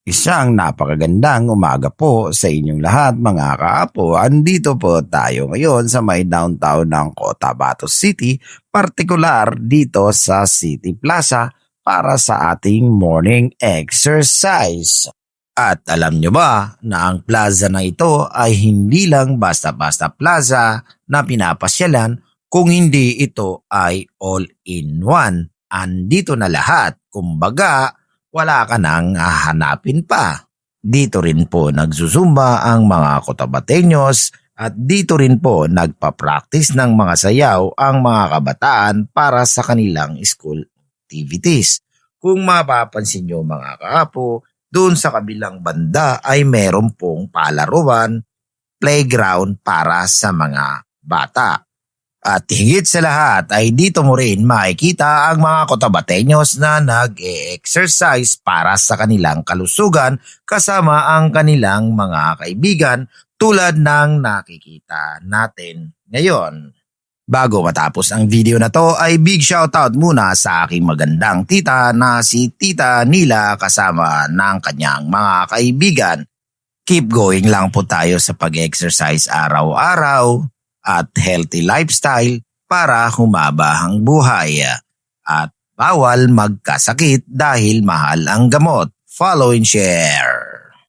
Isang napakagandang umaga po sa inyong lahat mga kaapo. Andito po tayo ngayon sa may downtown ng Cotabato City, partikular dito sa City Plaza para sa ating morning exercise. At alam nyo ba na ang plaza na ito ay hindi lang basta-basta plaza na pinapasyalan, kung hindi ito ay all-in-one. Andito na lahat, kumbaga wala ka nang hahanapin pa. Dito rin po nagsusumba ang mga Cotabateños at dito rin po nagpa-practice ng mga sayaw ang mga kabataan para sa kanilang school activities. Kung mapapansin nyo mga kaapo, doon sa kabilang banda ay meron pong palaruan, playground para sa mga bata. At higit sa lahat ay dito mo rin makikita ang mga Cotabateños na nag-e-exercise para sa kanilang kalusugan kasama ang kanilang mga kaibigan tulad ng nakikita natin ngayon. Bago matapos ang video na to ay big shoutout muna sa aking magandang tita na si Tita Nila kasama ng kanyang mga kaibigan. Keep going lang po tayo sa pag-exercise araw-araw at healthy lifestyle para humaba ang buhay. At bawal magkasakit dahil mahal ang gamot. Follow and share.